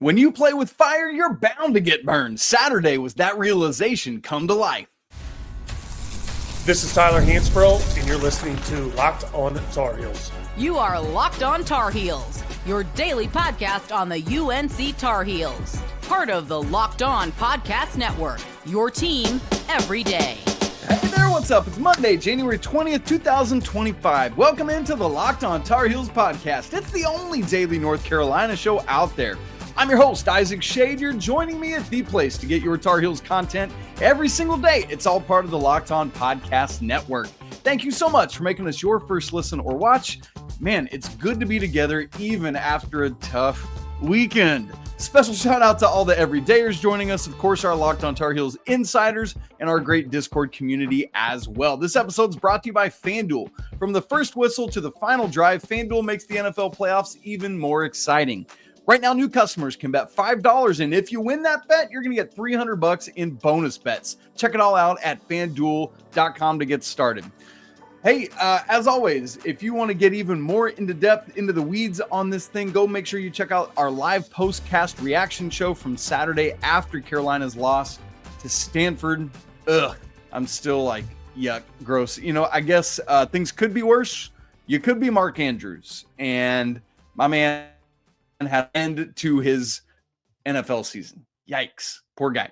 When you play with fire, you're bound to get burned. Saturday was that realization come to life. This is Tyler Hansbrough, and you're listening to Locked On Tar Heels. You are Locked On Tar Heels, your daily podcast on the UNC Tar Heels. Part of the Locked On Podcast Network, your team every day. Hey there, what's up? It's Monday, January 20th, 2025. Welcome into the Locked On Tar Heels podcast. It's the only daily North Carolina show out there. I'm your host, Isaac Schade. You're joining me at the place to get your Tar Heels content every single day. It's all part of the Locked On Podcast Network. Thank you so much for making us your first listen or watch. Man, it's good to be together even after a tough weekend. Special shout out to all the everydayers joining us. Of course, our Locked On Tar Heels insiders and our great Discord community as well. This episode is brought to you by FanDuel. From the first whistle to the final drive, FanDuel makes the NFL playoffs even more exciting. Right now, new customers can bet $5, and if you win that bet, you're going to get $300 in bonus bets. Check it all out at FanDuel.com to get started. Hey, as always, if you want to get even more into depth into the weeds on this thing, go make sure you check out our live postcast reaction show from Saturday after Carolina's loss to Stanford. I'm still like, yuck, gross. You know, I guess things could be worse. You could be Mark Andrews, and my man had an end to his NFL season. Yikes, poor guy.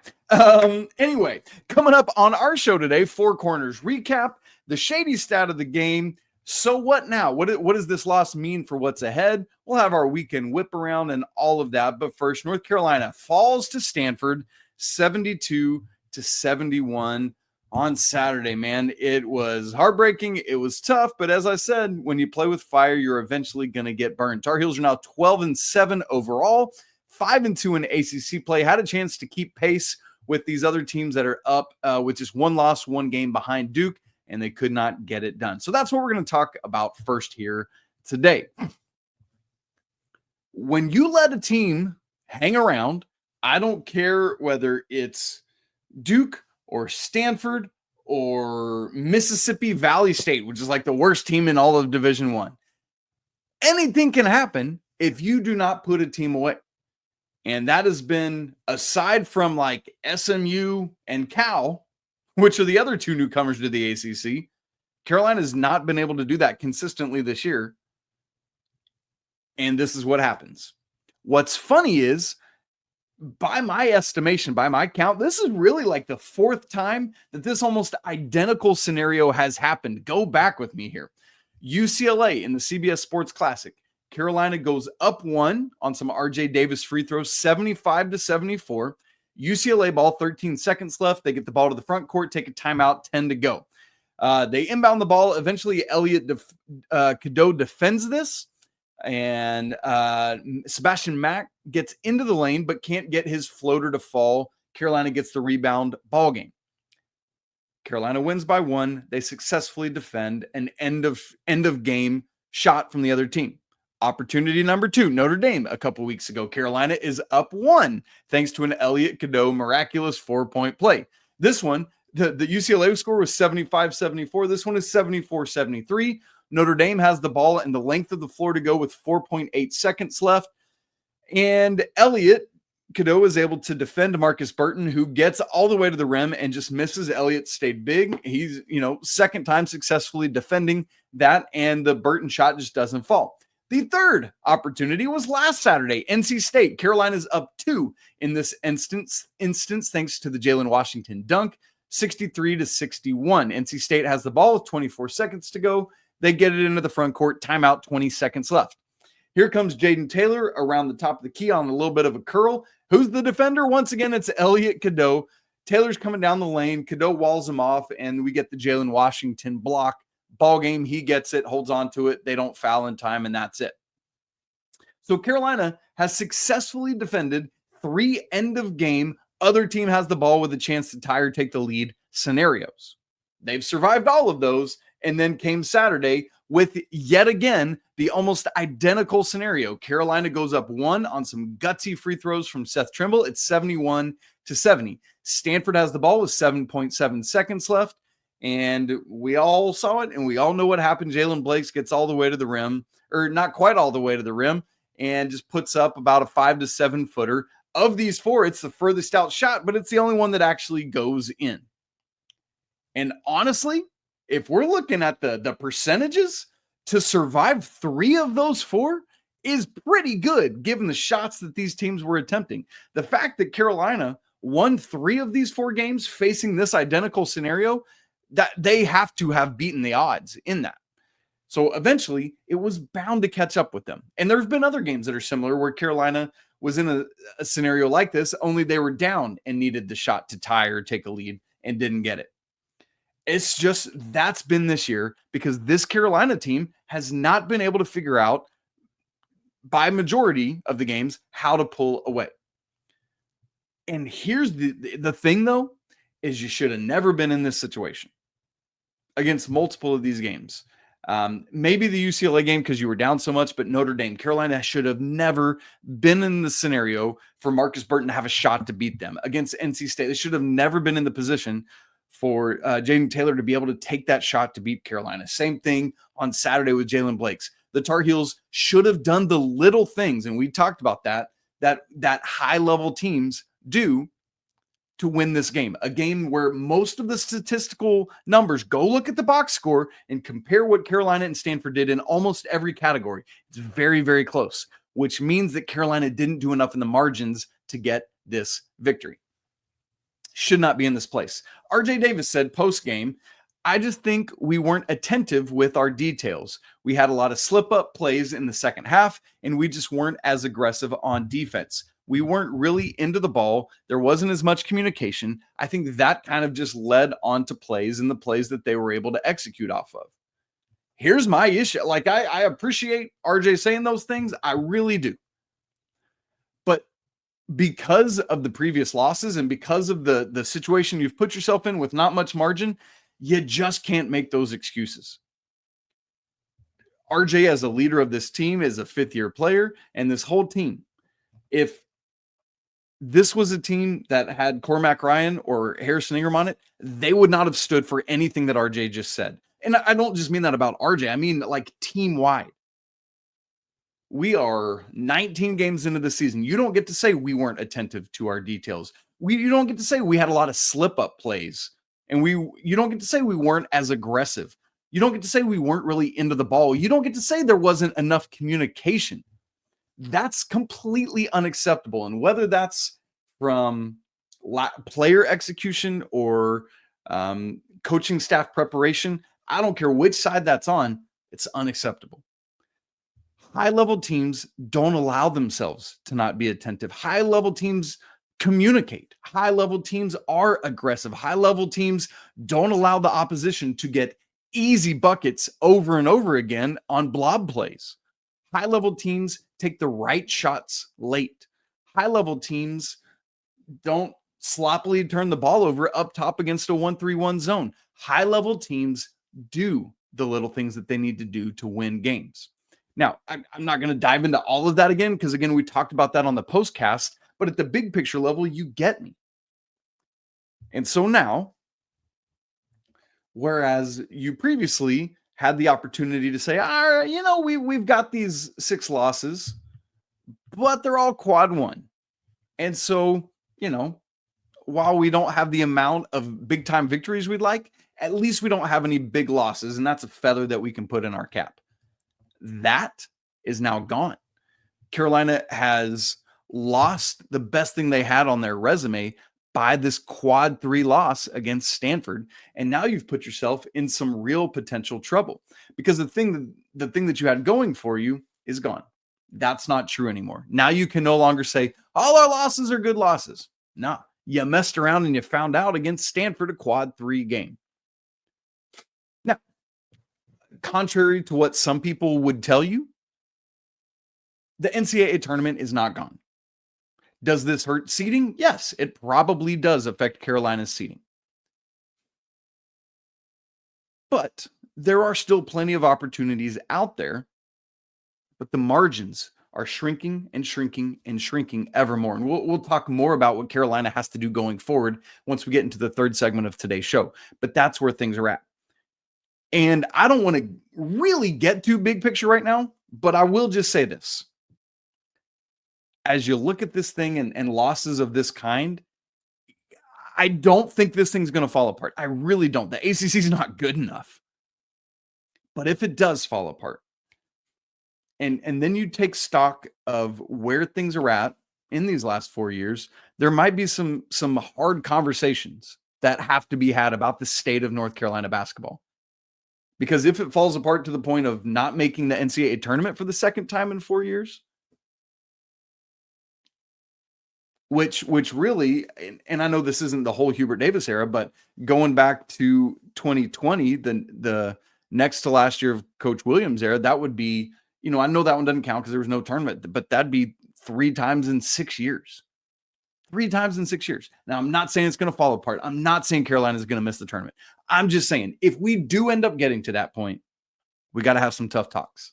Anyway, coming up on our show today, Four Corners recap, the shady stat of the game. So what now? What does this loss mean for what's ahead? We'll have our weekend whip around and all of that. But first, North Carolina falls to Stanford 72-71 on Saturday, man. It was heartbreaking. It was tough. But as I said, when you play with fire, you're eventually going to get burned. Tar Heels are now 12-7 overall, 5-2 in ACC play. Had a chance to keep pace with these other teams that are up with just one loss, one game behind Duke, and they could not get it done. So that's what we're going to talk about first here today. When you let a team hang around, I don't care whether it's Duke or Stanford or Mississippi Valley State, which is like the worst team in all of Division I. Anything can happen if you do not put a team away. And that has been, aside from like SMU and Cal, which are the other two newcomers to the ACC, Carolina has not been able to do that consistently this year. And this is what happens. What's funny is, by my estimation, by my count, this is really like the fourth time that this almost identical scenario has happened. Go back with me here. UCLA in the CBS Sports Classic. Carolina goes up one on some RJ Davis free throws, 75-74. UCLA ball, 13 seconds left. They get the ball to the front court, take a timeout, 10 to go. They inbound the ball. Eventually, Elliot Cadeau defends this. And Sebastian Mack gets into the lane, but can't get his floater to fall. Carolina gets the rebound, ball game. Carolina wins by one. They successfully defend an end of game shot from the other team. Opportunity number two, Notre Dame a couple weeks ago. Carolina is up one thanks to an Elliot Cadeau miraculous 4-point play. This one, the UCLA score was 75-74. This one is 74-73. Notre Dame has the ball and the length of the floor to go with 4.8 seconds left. And Elliot Cadeau is able to defend Marcus Burton, who gets all the way to the rim and just misses. Elliot stayed big. He's, second time successfully defending that, and the Burton shot just doesn't fall. The third opportunity was last Saturday. NC State. Carolina's up two in this instance thanks to the Jalen Washington dunk, 63-61. NC State has the ball with 24 seconds to go. They get it into the front court. Timeout, 20 seconds left. Here comes Jaden Taylor around the top of the key on a little bit of a curl. Who's the defender? Once again, it's Elliot Cadeau. Taylor's coming down the lane. Cadeau walls him off, and we get the Jalen Washington block. Ball game, he gets it, holds on to it. They don't foul in time, and that's it. So Carolina has successfully defended three end-of-game, other team has the ball with a chance to tie or take the lead scenarios. They've survived all of those, and then came Saturday with yet again the almost identical scenario. Carolina goes up one on some gutsy free throws from Seth Trimble. It's 71-70. Stanford has the ball with 7.7 seconds left. And we all saw it, and we all know what happened. Jalen Blakes gets all the way to the rim, or not quite all the way to the rim, and just puts up about a 5 to 7 footer. Of these 4, it's the furthest out shot, but it's the only one that actually goes in. And honestly, if we're looking at the percentages, to survive 3 of those 4 is pretty good given the shots that these teams were attempting. The fact that Carolina won 3 of these 4 games facing this identical scenario, that they have to have beaten the odds in that. So eventually it was bound to catch up with them. And there's been other games that are similar where Carolina was in a scenario like this, only they were down and needed the shot to tie or take a lead and didn't get it. It's just, that's been this year because this Carolina team has not been able to figure out by majority of the games how to pull away. And here's the thing though, is you should have never been in this situation against multiple of these games. Maybe the UCLA game because you were down so much, but Notre Dame, Carolina should have never been in the scenario for Marcus Burton to have a shot to beat them. Against NC State, they should have never been in the position for Jaden Taylor to be able to take that shot to beat Carolina. Same thing on Saturday with Jalen Blakes. The Tar Heels should have done the little things, and we talked about that high-level teams do to win this game. A game where most of the statistical numbers, go look at the box score and compare what Carolina and Stanford did in almost every category. It's very, very close, which means that Carolina didn't do enough in the margins to get this victory. Should not be in this place. RJ Davis said post-game, I just think we weren't attentive with our details. We had a lot of slip-up plays in the second half, and we just weren't as aggressive on defense. We weren't really into the ball. There wasn't as much communication. I think that kind of just led on to plays and the plays that they were able to execute off of. Here's my issue. Like, I appreciate RJ saying those things. I really do. But because of the previous losses and because of the situation you've put yourself in with not much margin, you just can't make those excuses. RJ, as a leader of this team, is a fifth-year player, and this whole team, if this was a team that had Cormac Ryan or Harrison Ingram on it, they would not have stood for anything that RJ just said. And I don't just mean that about RJ. I mean like team-wide. We are 19 games into the season. You don't get to say we weren't attentive to our details. You don't get to say we had a lot of slip-up plays. And you don't get to say we weren't as aggressive. You don't get to say we weren't really into the ball. You don't get to say there wasn't enough communication. That's completely unacceptable. And whether that's from player execution or coaching staff preparation, I don't care which side that's on, it's unacceptable. High-level teams don't allow themselves to not be attentive. High-level teams communicate. High-level teams are aggressive. High-level teams don't allow the opposition to get easy buckets over and over again on blob plays. High-level teams take the right shots late. High-level teams don't sloppily turn the ball over up top against a 1-3-1 zone. High-level teams do the little things that they need to do to win games. Now, I'm not going to dive into all of that again because, again, we talked about that on the postcast, but at the big picture level, you get me. And so now, whereas you previously had the opportunity to say, we've got these 6 losses, but they're all quad 1. And so, while we don't have the amount of big time victories we'd like, at least we don't have any big losses. And that's a feather that we can put in our cap. That is now gone. Carolina has lost the best thing they had on their resume by this quad 3 loss against Stanford. And now you've put yourself in some real potential trouble because the thing that you had going for you is gone. That's not true anymore. Now you can no longer say all our losses are good losses. No, you messed around and you found out against Stanford, a quad 3 game. Now, contrary to what some people would tell you, the NCAA tournament is not gone. Does this hurt seeding? Yes, it probably does affect Carolina's seeding. But there are still plenty of opportunities out there, but the margins are shrinking and shrinking and shrinking ever more. And we'll talk more about what Carolina has to do going forward once we get into the third segment of today's show. But that's where things are at. And I don't want to really get too big picture right now, but I will just say this. as you look at this thing and losses of this kind, I don't think this thing's going to fall apart. I really don't. The ACC is not good enough. But if it does fall apart, and then you take stock of where things are at in these last 4 years, there might be some hard conversations that have to be had about the state of North Carolina basketball. Because if it falls apart to the point of not making the NCAA tournament for the second time in 4 years, which really, and I know this isn't the whole Hubert Davis era, but going back to 2020, the next to last year of Coach Williams' era, that would be, I know that one doesn't count because there was no tournament, but that'd be 3 times in 6 years. 3 times in 6 years. Now, I'm not saying it's going to fall apart. I'm not saying Carolina is going to miss the tournament. I'm just saying, if we do end up getting to that point, we got to have some tough talks.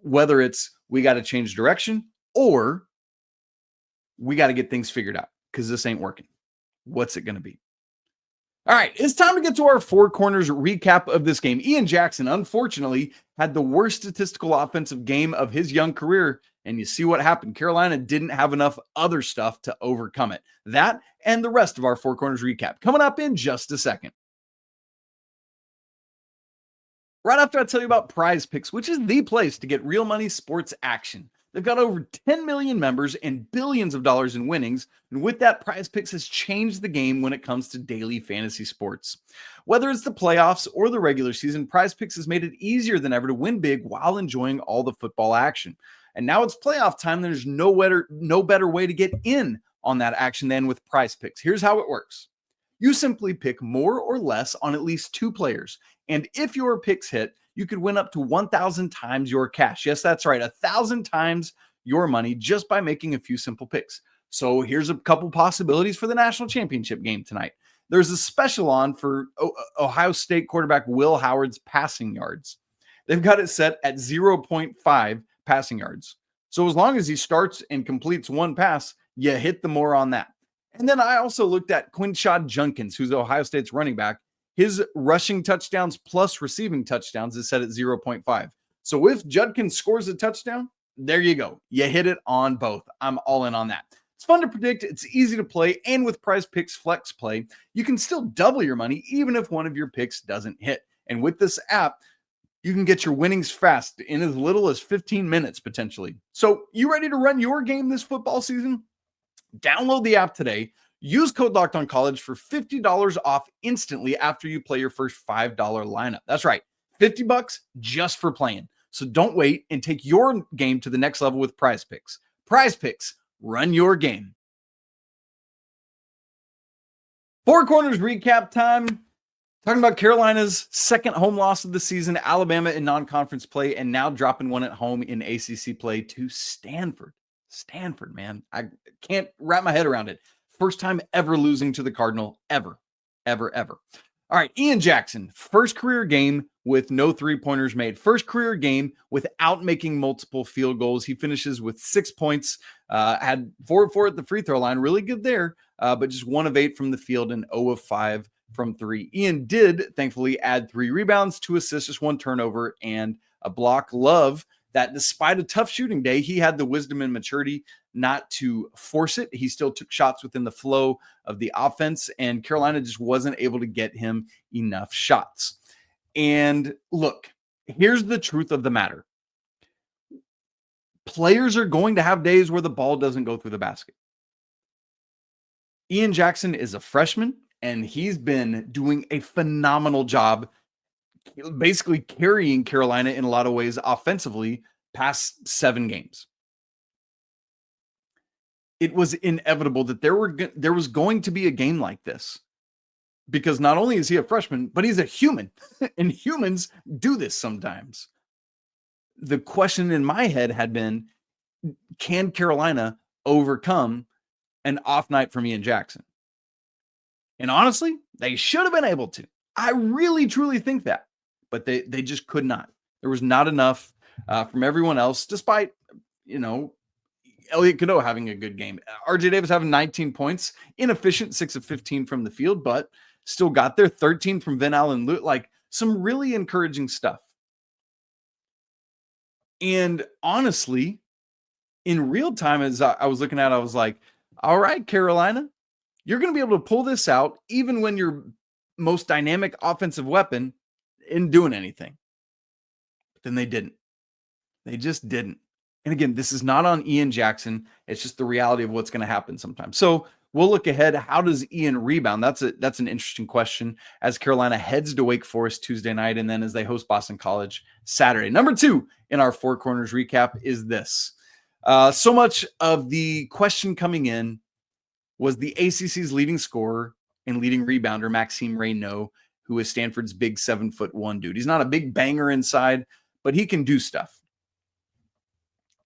Whether it's we got to change direction or we got to get things figured out because this ain't working. What's it going to be? All right, it's time to get to our Four Corners recap of this game. Ian Jackson, unfortunately, had the worst statistical offensive game of his young career, and you see what happened. Carolina didn't have enough other stuff to overcome it. That and the rest of our Four Corners recap coming up in just a second. Right after I tell you about Prize Picks, which is the place to get real money sports action. They've got over 10 million members and billions of dollars in winnings. And with that, Prize Picks has changed the game when it comes to daily fantasy sports. Whether it's the playoffs or the regular season, Prize Picks has made it easier than ever to win big while enjoying all the football action. And now it's playoff time. There's no better way to get in on that action than with Prize Picks. Here's how it works. You simply pick more or less on at least 2 players. And if your picks hit, you could win up to 1,000 times your cash. Yes, that's right. 1,000 times your money just by making a few simple picks. So here's a couple possibilities for the national championship game tonight. There's a special on for Ohio State quarterback Will Howard's passing yards. They've got it set at 0.5 passing yards. So as long as he starts and completes one pass, you hit the more on that. And then I also looked at Quinshad Junkins, who's Ohio State's running back. His rushing touchdowns plus receiving touchdowns is set at 0.5. So if Judkins scores a touchdown, there you go. You hit it on both. I'm all in on that. It's fun to predict. It's easy to play. And with Prize Picks Flex Play, you can still double your money even if one of your picks doesn't hit. And with this app, you can get your winnings fast in as little as 15 minutes potentially. So you ready to run your game this football season? Download the app today. Use code LOCKEDONCollege for $50 off instantly after you play your first $5 lineup. That's right, $50 just for playing. So don't wait and take your game to the next level with Prize Picks. Prize Picks, run your game. Four Corners recap time. Talking about Carolina's second home loss of the season, Alabama in non-conference play, and now dropping one at home in ACC play to Stanford. Stanford, man. I can't wrap my head around it. First time ever losing to the Cardinal, ever. All right, Ian Jackson, first career game with no three-pointers made. First career game without making multiple field goals. He finishes with 6 points, had 4 of 4 at the free throw line. Really good there, but just 1 of 8 from the field and 0 of 5 from 3. Ian did, thankfully, add 3 rebounds, 2 assists, just 1 turnover, and a block. Love that despite a tough shooting day, he had the wisdom and maturity not to force it. He still took shots within the flow of the offense, and Carolina just wasn't able to get him enough shots. And look, here's the truth of the matter. Players are going to have days where the ball doesn't go through the basket. Ian Jackson is a freshman, and he's been doing a phenomenal job basically carrying Carolina in a lot of ways offensively past 7 games. It was inevitable that there was going to be a game like this because not only is he a freshman, but he's a human, and humans do this sometimes. The question in my head had been, can Carolina overcome an off night from Ian Jackson? And honestly, they should have been able to. I really, truly think that. But they just could not. There was not enough from everyone else, despite, Elliot Cadeau having a good game. RJ Davis having 19 points, inefficient, 6 of 15 from the field, but still got there, 13 from Van Allen Lute, like some really encouraging stuff. And honestly, in real time, as I was looking at it, I was like, all right, Carolina, you're going to be able to pull this out even when your most dynamic offensive weapon isn't doing anything. But then they didn't. They just didn't. And again, this is not on Ian Jackson. It's just the reality of what's going to happen sometimes. So we'll look ahead. How does Ian rebound? That's an interesting question as Carolina heads to Wake Forest Tuesday night, and then as they host Boston College Saturday. Number 2 in our Four Corners recap is this. So much of the question coming in was the ACC's leading scorer and leading rebounder, Maxime Reynaud, who is Stanford's big 7'1" dude. He's not a big banger inside, but he can do stuff.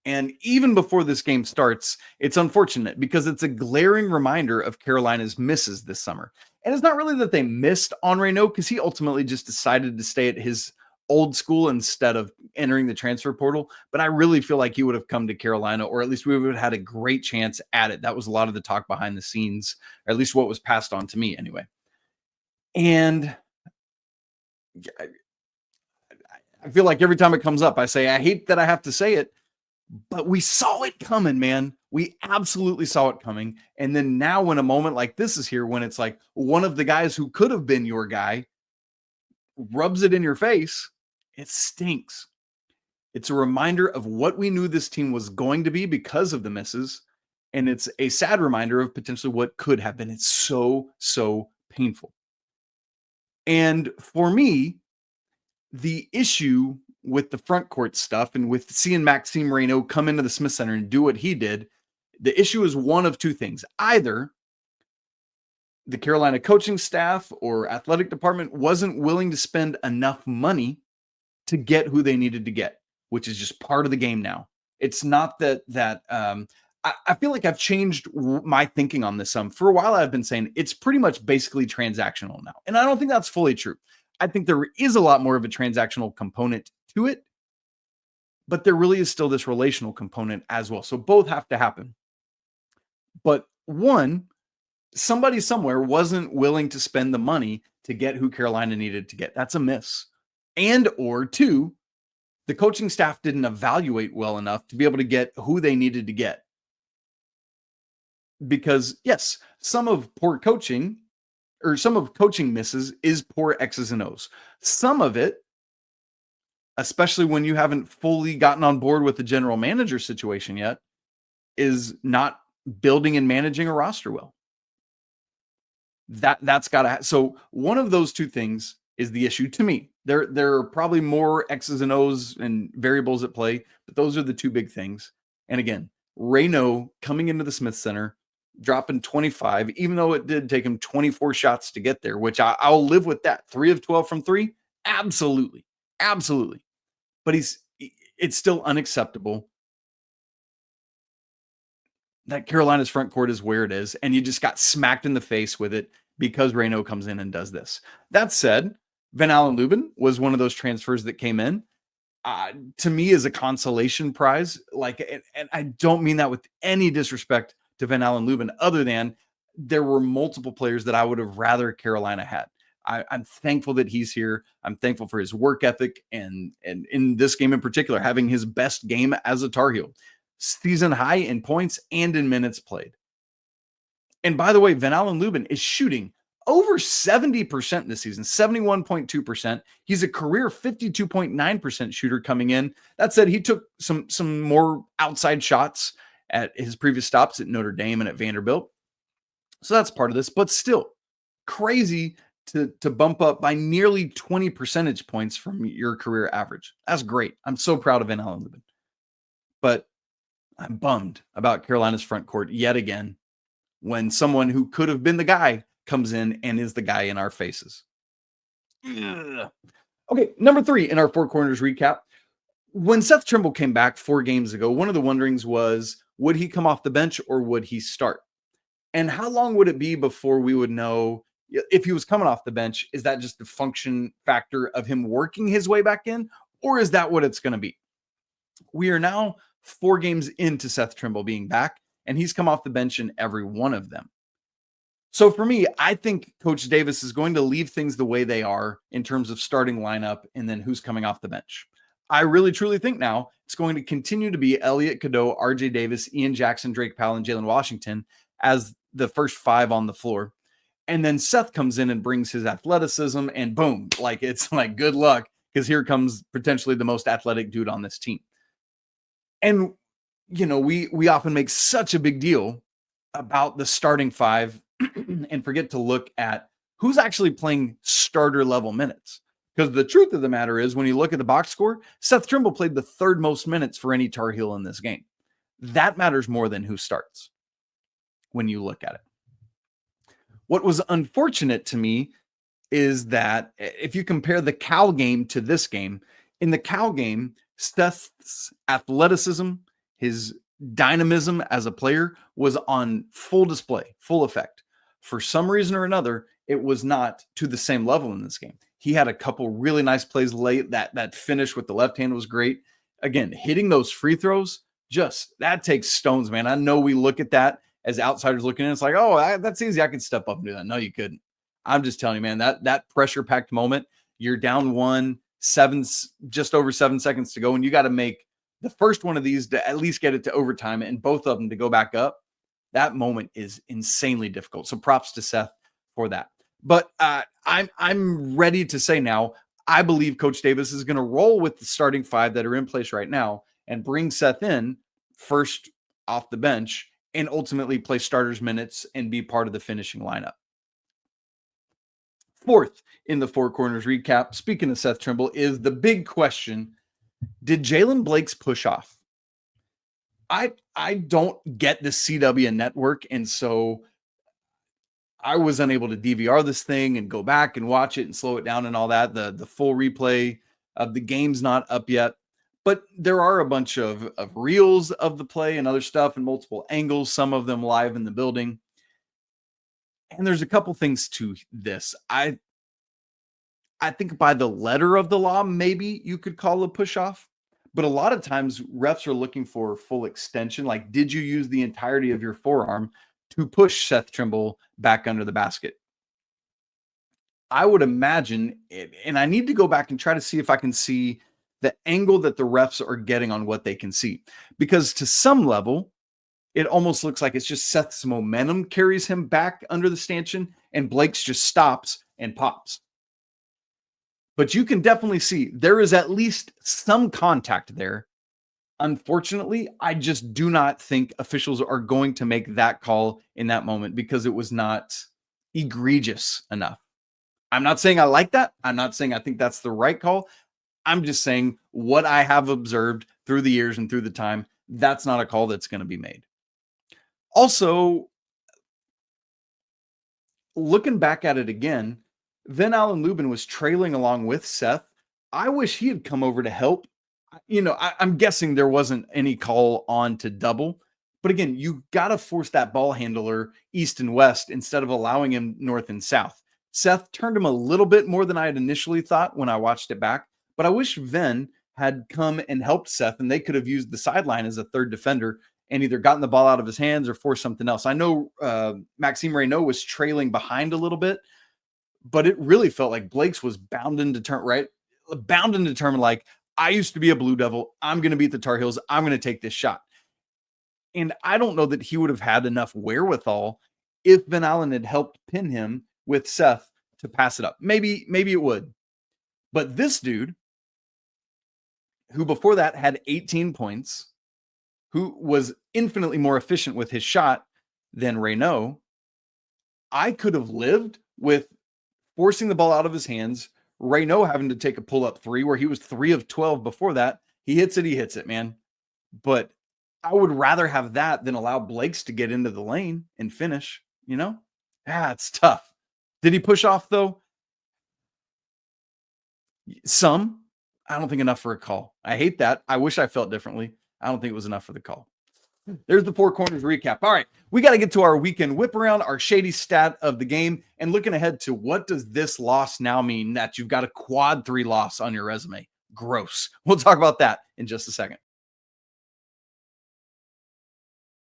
And even before this game starts, it's unfortunate because it's a glaring reminder of Carolina's misses this summer. And it's not really that they missed on Reynaud, because he ultimately just decided to stay at his old school instead of entering the transfer portal. But I really feel like he would have come to Carolina, or at least we would have had a great chance at it. That was a lot of the talk behind the scenes, or at least what was passed on to me anyway. And I feel like every time it comes up, I say, I hate that I have to say it, but we saw it coming, man. We absolutely saw it coming. And then now when a moment like this is here, when it's like one of the guys who could have been your guy rubs it in your face, it stinks. It's a reminder of what we knew this team was going to be because of the misses. And it's a sad reminder of potentially what could have been. It's so painful. And for me, the issue with the front court stuff and with seeing Maxime Reynaud come into the Smith Center and do what he did, the issue is one of two things. Either the Carolina coaching staff or athletic department wasn't willing to spend enough money to get who they needed to get, which is just part of the game now. It's not that I feel like I've changed my thinking on this some. For a while, I've been saying it's pretty much basically transactional now. And I don't think that's fully true. I think there is a lot more of a transactional component to it, but there really is still this relational component as well. So both have to happen. But one, somebody somewhere wasn't willing to spend the money to get who Carolina needed to get. That's a miss. And or two, the coaching staff didn't evaluate well enough to be able to get who they needed to get. Because yes, some of poor coaching or some of coaching misses is poor X's and O's. Some of it, especially when you haven't fully gotten on board with the general manager situation yet, is not building and managing a roster well. That's got to so one of those two things is the issue to me. There are probably more X's and O's and variables at play, but those are the two big things. And again, Reynaud coming into the Smith Center, dropping 25, even though it did take him 24 shots to get there, which I'll live with that. 3 of 12 from 3. Absolutely. But it's still unacceptable that Carolina's front court is where it is, and you just got smacked in the face with it because Reynaud comes in and does this. That said, Van Allen Lubin was one of those transfers that came in. To me, as a consolation prize, and I don't mean that with any disrespect to Van Allen Lubin, other than there were multiple players that I would have rather Carolina had. I'm thankful that he's here. I'm thankful for his work ethic and in this game in particular, having his best game as a Tar Heel. Season high in points and in minutes played. And by the way, Van Allen Lubin is shooting over 70% this season, 71.2%. He's a career 52.9% shooter coming in. That said, he took some more outside shots at his previous stops at Notre Dame and at Vanderbilt. So that's part of this, but still crazy to bump up by nearly 20 percentage points from your career average. That's great. I'm so proud of Van Allen Lubin. But I'm bummed about Carolina's front court yet again when someone who could have been the guy comes in and is the guy in our faces. Ugh. Okay, number 3 in our Four Corners recap. When Seth Trimble came back 4 games ago, one of the wonderings was, would he come off the bench or would he start? And how long would it be before we would know if he was coming off the bench? Is that just a function factor of him working his way back in, or is that what it's going to be? We are now 4 games into Seth Trimble being back, and he's come off the bench in every one of them. So for me, I think Coach Davis is going to leave things the way they are in terms of starting lineup and then who's coming off the bench. I really truly think now it's going to continue to be Elliot, Cadeau, RJ Davis, Ian Jackson, Drake Powell, and Jalen Washington as the first 5 on the floor. And then Seth comes in and brings his athleticism, and boom, like it's like good luck, because here comes potentially the most athletic dude on this team. And you know, we often make such a big deal about the starting 5 and forget to look at who's actually playing starter level minutes. Because the truth of the matter is, when you look at the box score, Seth Trimble played the 3rd most minutes for any Tar Heel in this game. That matters more than who starts when you look at it. What was unfortunate to me is that if you compare the Cal game to this game, in the Cal game, Seth's athleticism, his dynamism as a player was on full display, full effect. For some reason or another, it was not to the same level in this game. He had a couple really nice plays late. That finish with the left hand was great. Again, hitting those free throws, just that takes stones, man. I know we look at that as outsiders looking in. It's like, oh, that's easy. I can step up and do that. No, you couldn't. I'm just telling you, man, that pressure-packed moment, you're down 1, just over 7 seconds to go, and you got to make the first one of these to at least get it to overtime, and both of them to go back up. That moment is insanely difficult. So props to Seth for that. But I'm ready to say now, I believe Coach Davis is going to roll with the starting 5 that are in place right now and bring Seth in first off the bench and ultimately play starters minutes and be part of the finishing lineup. 4th in the Four Corners recap, speaking of Seth Trimble, is the big question: did Jalen Blake's push off? I don't get the CW network, and so I was unable to DVR this thing and go back and watch it and slow it down and all that. The full replay of the game's not up yet, but there are a bunch of reels of the play and other stuff and multiple angles, some of them live in the building. And there's a couple things to this. I think by the letter of the law, maybe you could call a push off, but a lot of times refs are looking for full extension. Like, did you use the entirety of your forearm to push Seth Trimble back under the basket? I would imagine it, and I need to go back and try to see if I can see the angle that the refs are getting on what they can see, because to some level, it almost looks like it's just Seth's momentum carries him back under the stanchion and Blake's just stops and pops. But you can definitely see there is at least some contact there. Unfortunately, I just do not think officials are going to make that call in that moment because it was not egregious enough. I'm not saying I like that. I'm not saying I think that's the right call. I'm just saying what I have observed through the years and through the time, that's not a call that's going to be made. Also, looking back at it again, Van Allen Lubin was trailing along with Seth. I wish he had come over to help. You know, I'm guessing there wasn't any call on to double. But again, you got to force that ball handler east and west instead of allowing him north and south. Seth turned him a little bit more than I had initially thought when I watched it back. But I wish Ven had come and helped Seth, and they could have used the sideline as a third defender and either gotten the ball out of his hands or forced something else. I know Maxime Reynaud was trailing behind a little bit, but it really felt like Blake's was bound and determined, like, I used to be a Blue Devil. I'm going to beat the Tar Heels. I'm going to take this shot. And I don't know that he would have had enough wherewithal if Van Allen had helped pin him with Seth to pass it up. Maybe it would. But this dude, who before that had 18 points, who was infinitely more efficient with his shot than Reynaud, I could have lived with forcing the ball out of his hands, Reynaud having to take a pull-up 3 where he was 3 of 12 before that. He hits it, man. But I would rather have that than allow Blake's to get into the lane and finish, you know? It's tough. Did he push off, though? Some. I don't think enough for a call. I hate that. I wish I felt differently. I don't think it was enough for the call. There's the Four Corners recap. All right, we got to get to our weekend whip around, our shady stat of the game, and looking ahead to what does this loss now mean that you've got a quad 3 loss on your resume. Gross. We'll talk about that in just a second.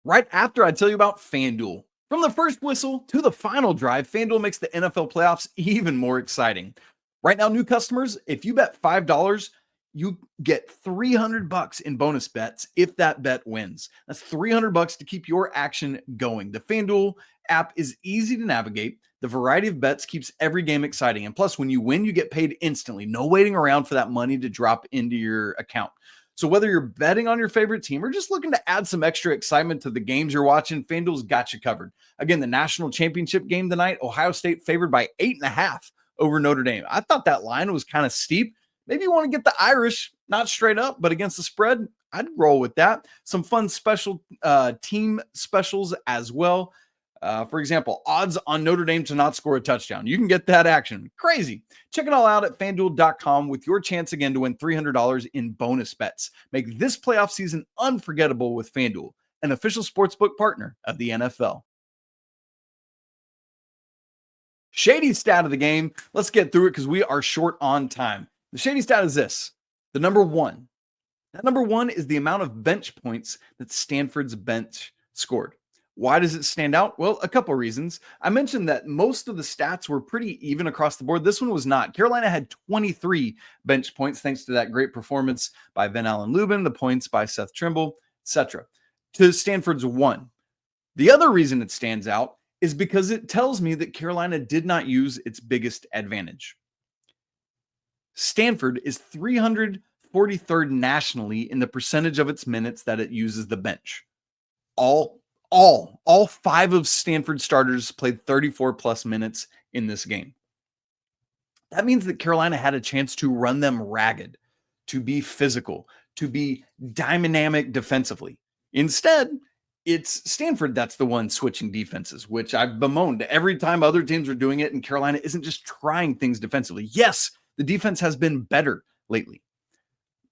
Right after I tell you about FanDuel. From the first whistle to the final drive, FanDuel makes the NFL playoffs even more exciting. Right now, new customers, if you bet $5, you get $300 in bonus bets if that bet wins. That's $300 to keep your action going. The FanDuel app is easy to navigate. The variety of bets keeps every game exciting. And plus, when you win, you get paid instantly. No waiting around for that money to drop into your account. So whether you're betting on your favorite team or just looking to add some extra excitement to the games you're watching, FanDuel's got you covered. Again, the national championship game tonight, Ohio State favored by 8.5 over Notre Dame. I thought that line was kind of steep. Maybe you want to get the Irish, not straight up, but against the spread, I'd roll with that. Some fun special team specials as well. For example, odds on Notre Dame to not score a touchdown. You can get that action. Crazy. Check it all out at FanDuel.com with your chance again to win $300 in bonus bets. Make this playoff season unforgettable with FanDuel, an official sportsbook partner of the NFL. Shady stat of the game. Let's get through it because we are short on time. The shady stat is this. The number one. That number one is the amount of bench points that Stanford's bench scored. Why does it stand out? Well, a couple reasons. I mentioned that most of the stats were pretty even across the board. This one was not. Carolina had 23 bench points thanks to that great performance by Van Allen Lubin, the points by Seth Trimble, etc. To Stanford's one. The other reason it stands out is because it tells me that Carolina did not use its biggest advantage. Stanford is 343rd nationally in the percentage of its minutes that it uses the bench. All five of Stanford starters played 34 plus minutes in this game. That means that Carolina had a chance to run them ragged, to be physical, to be dynamic defensively. Instead, it's Stanford that's the one switching defenses, which I've bemoaned every time other teams are doing it, and Carolina isn't just trying things defensively. Yes, the defense has been better lately,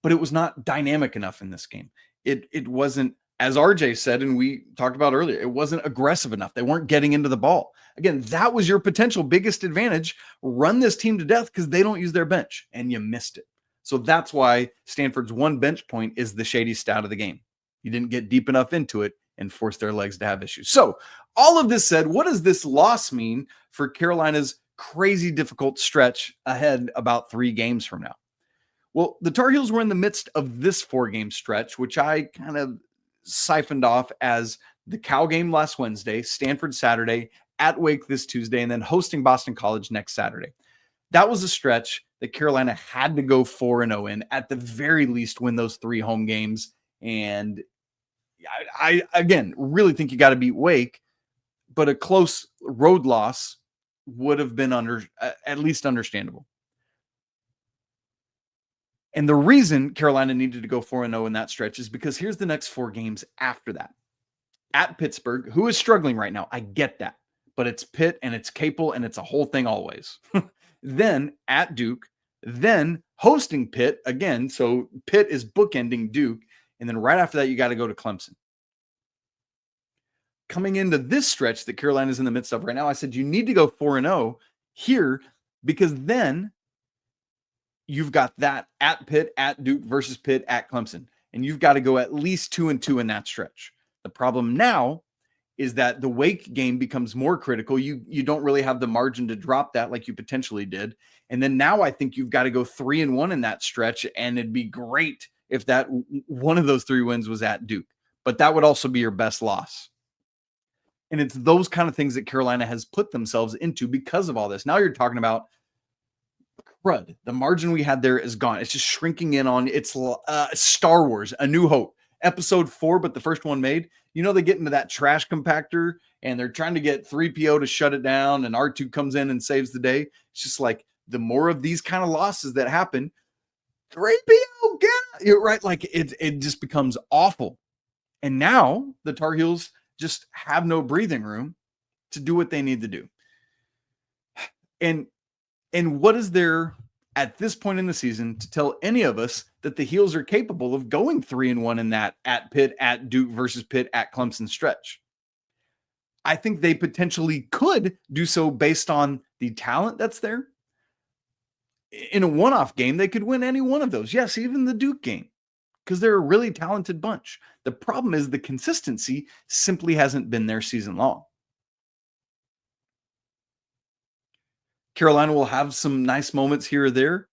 but it was not dynamic enough in this game. It wasn't, as RJ said, and we talked about earlier, it wasn't aggressive enough. They weren't getting into the ball. Again, that was your potential biggest advantage. Run this team to death because they don't use their bench, and you missed it. So that's why Stanford's one bench point is the shady stat of the game. You didn't get deep enough into it and force their legs to have issues. So all of this said, what does this loss mean for Carolina's crazy difficult stretch ahead about 3 games from now? Well, the Tar Heels were in the midst of this 4-game stretch, which I kind of siphoned off as the Cal game last Wednesday, Stanford Saturday, at Wake this Tuesday, and then hosting Boston College next Saturday. That was a stretch that Carolina had to go 4-0 in, at the very least win those 3 home games. And I again, really think you got to beat Wake, but a close road loss would have been at least understandable. And the reason Carolina needed to go 4-0 in that stretch is because here's the next 4 games after that. At Pittsburgh, who is struggling right now. I get that. But it's Pitt and it's Capel and it's a whole thing always. Then at Duke, then hosting Pitt again. So Pitt is bookending Duke. And then right after that, you got to go to Clemson. Coming into this stretch that Carolina is in the midst of right now, I said you need to go 4-0 here because then you've got that at Pitt, at Duke versus Pitt, at Clemson. And you've got to go at least 2-2 in that stretch. The problem now is that the Wake game becomes more critical. You don't really have the margin to drop that like you potentially did. And then now I think you've got to go 3-1 in that stretch. And it'd be great if that one of those 3 wins was at Duke. But that would also be your best loss. And it's those kind of things that Carolina has put themselves into because of all this. Now you're talking about crud. The margin we had there is gone. It's just shrinking in on it's Star Wars, A New Hope, episode 4, but the first one made. You know, they get into that trash compactor and they're trying to get 3PO to shut it down and R2 comes in and saves the day. It's just like the more of these kind of losses that happen, 3PO, get it right. Like it just becomes awful. And now the Tar Heels just have no breathing room to do what they need to do. And what is there at this point in the season to tell any of us that the Heels are capable of going 3-1 in that at Pitt, at Duke versus Pitt, at Clemson stretch? I think they potentially could do so based on the talent that's there. In a one-off game, they could win any one of those. Yes, even the Duke game, because they're a really talented bunch. The problem is the consistency simply hasn't been there season long. Carolina will have some nice moments here or there.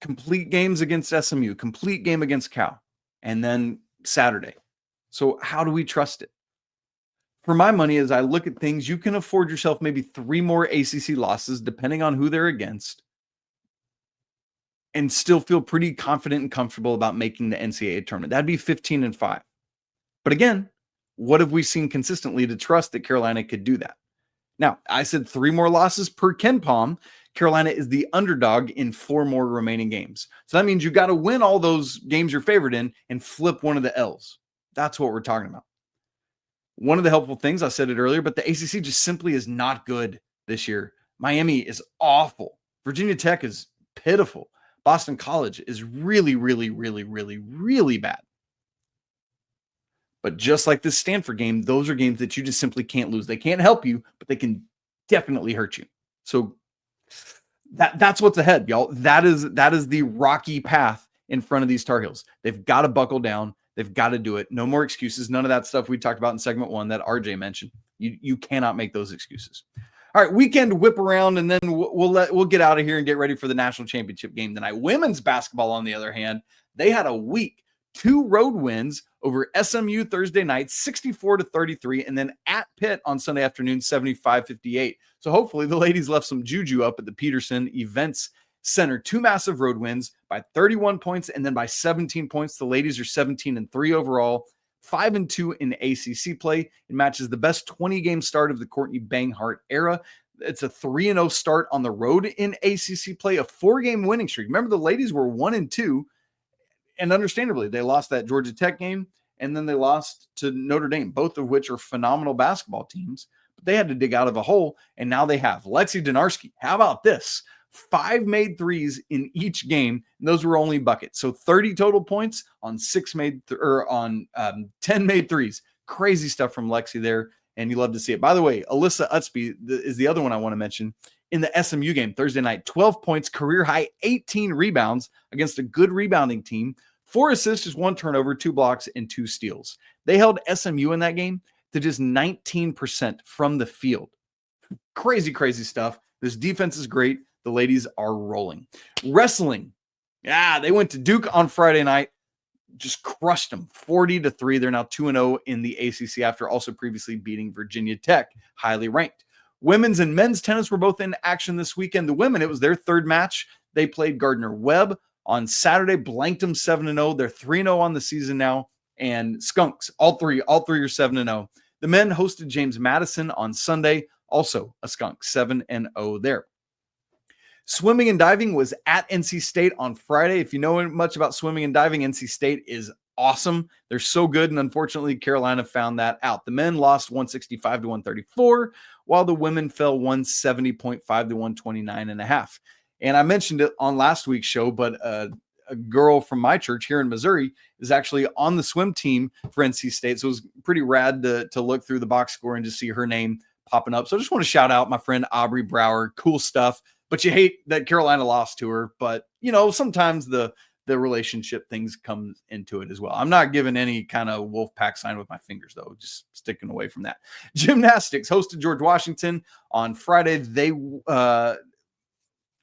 complete games against SMU, complete game against Cal, and then Saturday. So how do we trust it? For my money, as I look at things, you can afford yourself maybe 3 more ACC losses, depending on who they're against, and still feel pretty confident and comfortable about making the NCAA tournament. That'd be 15-5. But again, what have we seen consistently to trust that Carolina could do that? Now, I said 3 more losses per KenPom. Carolina is the underdog in 4 more remaining games. So that means you got to win all those games you're favored in and flip one of the L's. That's what we're talking about. One of the helpful things, I said it earlier, but the ACC just simply is not good this year. Miami is awful. Virginia Tech is pitiful. Boston College is really, really, really, really, really bad. But just like this Stanford game, those are games that you just simply can't lose. They can't help you, but they can definitely hurt you. So that's what's ahead, y'all. That is the rocky path in front of these Tar Heels. They've got to buckle down. They've got to do it. No more excuses. None of that stuff we talked about in segment 1 that RJ mentioned. You cannot make those excuses. All right, weekend whip around, and then we'll get out of here and get ready for the national championship game tonight. Women's basketball, on the other hand, they had a week. 2 road wins over SMU Thursday night, 64-33, and then at Pitt on Sunday afternoon, 75-58. So hopefully the ladies left some juju up at the Peterson Events Center. 2 massive road wins by 31 points and then by 17 points. The ladies are 17-3 overall, 5-2 in ACC play. It matches the best 20-game start of the Courtney Banghart era. It's a 3-0 start on the road in ACC play, a 4-game winning streak. Remember, the ladies were 1-2, and understandably, they lost that Georgia Tech game, and then they lost to Notre Dame, both of which are phenomenal basketball teams. But they had to dig out of a hole, and now they have Lexi Donarski. How about this? 5 made threes in each game, and those were only buckets. So 30 total points on 10 made threes. Crazy stuff from Lexi there, and you love to see it. By the way, Alyssa Utsby is the other one I want to mention. In the SMU game Thursday night, 12 points, career high 18 rebounds against a good rebounding team. 4 assists, just 1 turnover, 2 blocks, and 2 steals. They held SMU in that game to just 19% from the field. Crazy, crazy stuff. This defense is great. The ladies are rolling. Wrestling. Yeah, they went to Duke on Friday night. Just crushed them 40-3. They're now 2-0 in the ACC after also previously beating Virginia Tech, highly ranked. Women's and men's tennis were both in action this weekend. The women, it was their 3rd match. They played Gardner-Webb on Saturday, blanked them 7-0. They're 3-0 on the season now. And Skunks, all three are 7-0. The men hosted James Madison on Sunday, also a Skunk, 7-0 there. Swimming and diving was at NC State on Friday. If you know much about swimming and diving, NC State is awesome. They're so good, and unfortunately, Carolina found that out. The men lost 165-134, while the women fell 170.5 to 129.5. And I mentioned it on last week's show, but a girl from my church here in Missouri is actually on the swim team for NC State. So it was pretty rad to look through the box score and just see her name popping up. So I just want to shout out my friend Aubrey Brower. Cool stuff. But you hate that Carolina lost to her. But, you know, sometimes the relationship things come into it as well. I'm not giving any kind of wolf pack sign with my fingers, though. Just sticking away from that. Gymnastics hosted George Washington on Friday. They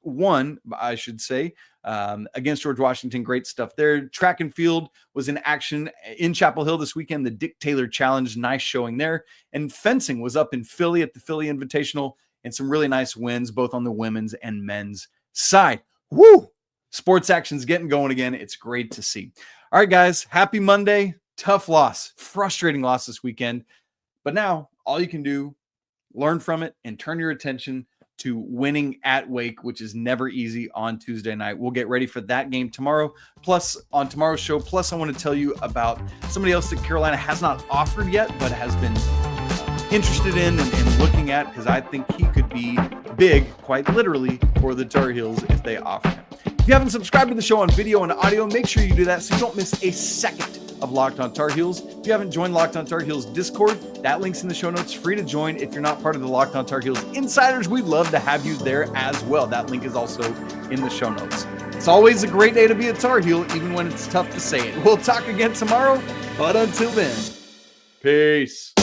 won, I should say, against George Washington. Great stuff there. Track and field was in action in Chapel Hill this weekend. The Dick Taylor Challenge, nice showing there. And fencing was up in Philly at the Philly Invitational, and some really nice wins both on the women's and men's side. Woo! Sports action's getting going again. It's great to see. All right, guys, happy Monday. Tough loss, frustrating loss this weekend. But now all you can do, learn from it and turn your attention to winning at Wake, which is never easy on Tuesday night. We'll get ready for that game tomorrow. Plus, on tomorrow's show, I want to tell you about somebody else that Carolina has not offered yet, but has been interested in and looking at, because I think he could be big, quite literally, for the Tar Heels if they offer him. If you haven't subscribed to the show on video and audio, make sure you do that so you don't miss a second of Locked On Tar Heels. If you haven't joined Locked On Tar Heels Discord, that link's in the show notes. Free to join. If you're not part of the Locked On Tar Heels Insiders, we'd love to have you there as well. That link is also in the show notes. It's always a great day to be a Tar Heel, even when it's tough to say it. We'll talk again tomorrow, but until then, peace.